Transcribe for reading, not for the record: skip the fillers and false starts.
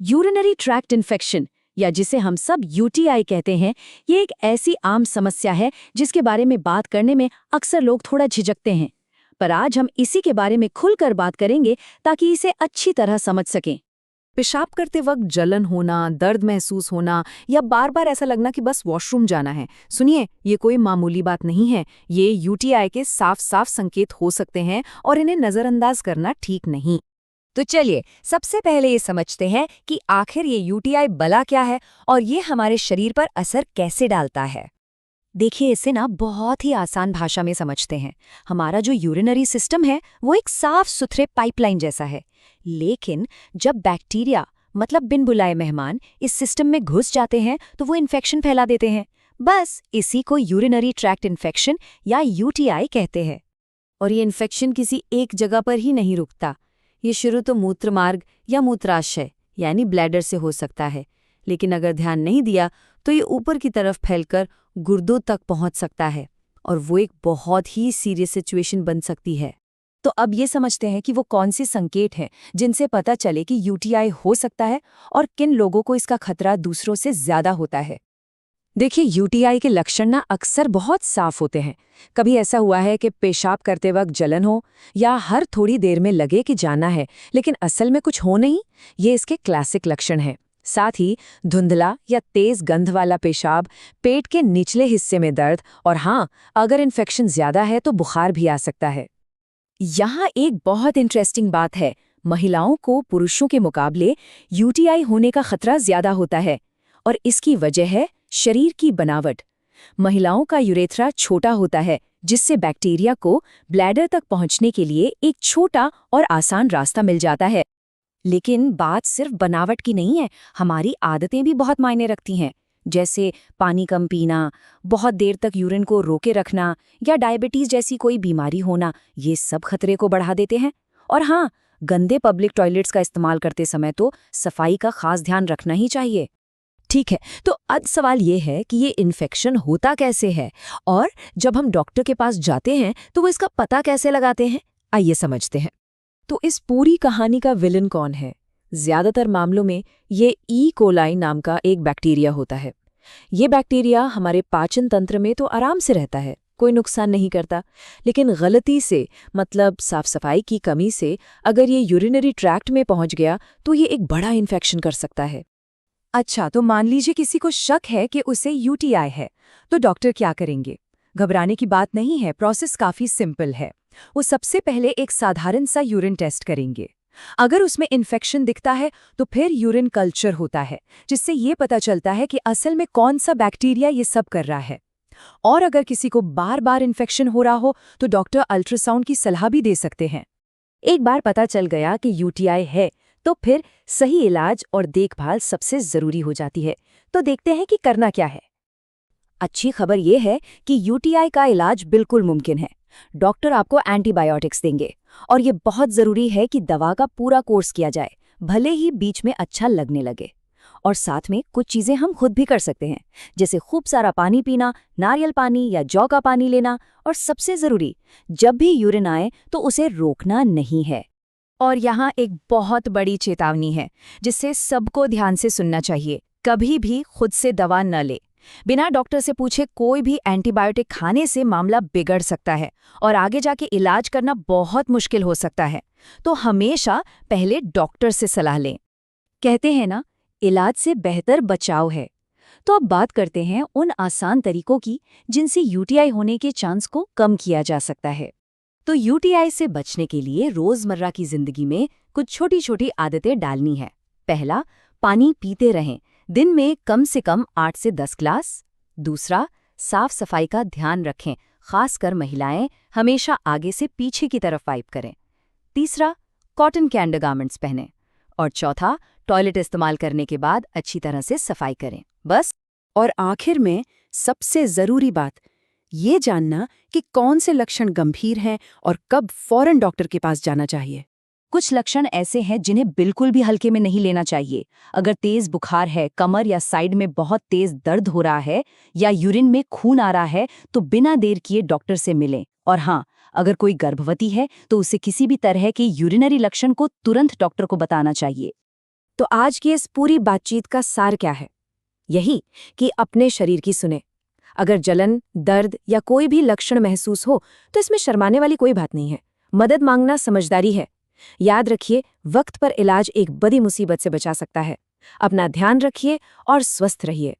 Urinary tract infection या जिसे हम सब यूटीआई कहते हैं, ये एक ऐसी आम समस्या है जिसके बारे में बात करने में अक्सर लोग थोड़ा झिझकते हैं। पर आज हम इसी के बारे में खुलकर बात करेंगे ताकि इसे अच्छी तरह समझ सकें। पेशाब करते वक्त जलन होना, दर्द महसूस होना या बार बार ऐसा लगना कि बस वॉशरूम जाना है, सुनिए, ये कोई मामूली बात नहीं है। ये यूटीआई के साफ साफ संकेत हो सकते हैं और इन्हें नजरअंदाज करना ठीक नहीं। तो चलिए सबसे पहले ये समझते हैं कि आखिर ये यूटीआई बला क्या है और ये हमारे शरीर पर असर कैसे डालता है। देखिए, इसे ना बहुत ही आसान भाषा में समझते हैं। हमारा जो यूरिनरी सिस्टम है वो एक साफ सुथरे पाइपलाइन जैसा है, लेकिन जब बैक्टीरिया मतलब बिन बुलाए मेहमान इस सिस्टम में घुस जाते हैं तो वो इन्फेक्शन फैला देते हैं। बस इसी को यूरिनरी ट्रैक्ट इन्फेक्शन या यूटीआई कहते हैं। और ये इन्फेक्शन किसी एक जगह पर ही नहीं रुकता। ये शुरू तो मूत्रमार्ग या मूत्राशय यानी ब्लैडर से हो सकता है, लेकिन अगर ध्यान नहीं दिया तो ये ऊपर की तरफ फैलकर गुर्दों तक पहुंच सकता है और वो एक बहुत ही सीरियस सिचुएशन बन सकती है। तो अब ये समझते हैं कि वो कौन से संकेत हैं जिनसे पता चले कि यूटीआई हो सकता है और किन लोगों को इसका खतरा दूसरों से ज्यादा होता है। देखिए, यूटीआई के लक्षण ना अक्सर बहुत साफ होते हैं। कभी ऐसा हुआ है कि पेशाब करते वक्त जलन हो या हर थोड़ी देर में लगे कि जाना है लेकिन असल में कुछ हो नहीं, ये इसके क्लासिक लक्षण हैं। साथ ही धुंधला या तेज गंध वाला पेशाब, पेट के निचले हिस्से में दर्द और हाँ, अगर इन्फेक्शन ज्यादा है तो बुखार भी आ सकता है। यहाँ एक बहुत इंटरेस्टिंग बात है, महिलाओं को पुरुषों के मुकाबले यूटीआई होने का खतरा ज्यादा होता है और इसकी वजह है शरीर की बनावट। महिलाओं का यूरेथ्रा छोटा होता है जिससे बैक्टीरिया को ब्लैडर तक पहुंचने के लिए एक छोटा और आसान रास्ता मिल जाता है। लेकिन बात सिर्फ बनावट की नहीं है, हमारी आदतें भी बहुत मायने रखती हैं, जैसे पानी कम पीना, बहुत देर तक यूरिन को रोके रखना या डायबिटीज जैसी कोई बीमारी होना, ये सब खतरे को बढ़ा देते हैं। और हाँ, गंदे पब्लिक टॉयलेट्स का इस्तेमाल करते समय तो सफाई का खास ध्यान रखना ही चाहिए। ठीक है, तो अब सवाल ये है कि ये इन्फेक्शन होता कैसे है और जब हम डॉक्टर के पास जाते हैं तो वो इसका पता कैसे लगाते हैं, आइए समझते हैं। तो इस पूरी कहानी का विलन कौन है? ज्यादातर मामलों में ये ई कोलाई नाम का एक बैक्टीरिया होता है। ये बैक्टीरिया हमारे पाचन तंत्र में तो आराम से रहता है, कोई नुकसान नहीं करता, लेकिन गलती से मतलब साफ सफाई की कमी से अगर ये यूरिनरी ट्रैक्ट में पहुंच गया तो ये एक बड़ा इन्फेक्शन कर सकता है। अच्छा, तो मान लीजिए किसी को शक है कि उसे यूटीआई है, तो डॉक्टर क्या करेंगे? घबराने की बात नहीं है, प्रोसेस काफी सिंपल है। वो सबसे पहले एक साधारण सा यूरिन टेस्ट करेंगे। अगर उसमें इन्फेक्शन दिखता है तो फिर यूरिन कल्चर होता है, जिससे ये पता चलता है कि असल में कौन सा बैक्टीरिया ये सब कर रहा है। और अगर किसी को बार बार इन्फेक्शन हो रहा हो तो डॉक्टर अल्ट्रासाउंड की सलाह भी दे सकते हैं। एक बार पता चल गया कि यूटीआई है तो फिर सही इलाज और देखभाल सबसे जरूरी हो जाती है। तो देखते हैं कि करना क्या है। अच्छी खबर यह है कि यूटीआई का इलाज बिल्कुल मुमकिन है। डॉक्टर आपको एंटीबायोटिक्स देंगे और ये बहुत जरूरी है कि दवा का पूरा कोर्स किया जाए, भले ही बीच में अच्छा लगने लगे। और साथ में कुछ चीजें हम खुद भी कर सकते हैं, जैसे खूब सारा पानी पीना, नारियल पानी या जौ का पानी लेना, और सबसे जरूरी, जब भी यूरिन आए तो उसे रोकना नहीं है। और यहाँ एक बहुत बड़ी चेतावनी है जिससे सबको ध्यान से सुनना चाहिए। कभी भी खुद से दवा न ले। बिना डॉक्टर से पूछे कोई भी एंटीबायोटिक खाने से मामला बिगड़ सकता है और आगे जाके इलाज करना बहुत मुश्किल हो सकता है। तो हमेशा पहले डॉक्टर से सलाह लें। कहते हैं ना, इलाज से बेहतर बचाव है। तो अब बात करते हैं उन आसान तरीकों की जिनसे यूटीआई होने के चांस को कम किया जा सकता है। तो यूटीआई से बचने के लिए रोजमर्रा की जिंदगी में कुछ छोटी छोटी आदतें डालनी है। पहला, पानी पीते रहें, दिन में कम से कम 8 से 10 ग्लास। दूसरा, साफ सफाई का ध्यान रखें, खासकर महिलाएं हमेशा आगे से पीछे की तरफ वाइप करें। तीसरा, कॉटन के अंडरगारमेंट्स पहनें। और चौथा, टॉयलेट इस्तेमाल करने के बाद अच्छी तरह से सफाई करें। बस। और आखिर में सबसे जरूरी बात, ये जानना कि कौन से लक्षण गंभीर हैं और कब फौरन डॉक्टर के पास जाना चाहिए। कुछ लक्षण ऐसे हैं जिन्हें बिल्कुल भी हल्के में नहीं लेना चाहिए। अगर तेज बुखार है, कमर या साइड में बहुत तेज दर्द हो रहा है या यूरिन में खून आ रहा है तो बिना देर किए डॉक्टर से मिलें। और हाँ, अगर कोई गर्भवती है तो उसे किसी भी तरह के यूरिनरी लक्षण को तुरंत डॉक्टर को बताना चाहिए। तो आज की इस पूरी बातचीत का सार क्या है? यही कि अपने शरीर की सुने। अगर जलन, दर्द या कोई भी लक्षण महसूस हो तो इसमें शर्माने वाली कोई बात नहीं है। मदद मांगना समझदारी है। याद रखिए, वक्त पर इलाज एक बड़ी मुसीबत से बचा सकता है। अपना ध्यान रखिए और स्वस्थ रहिए।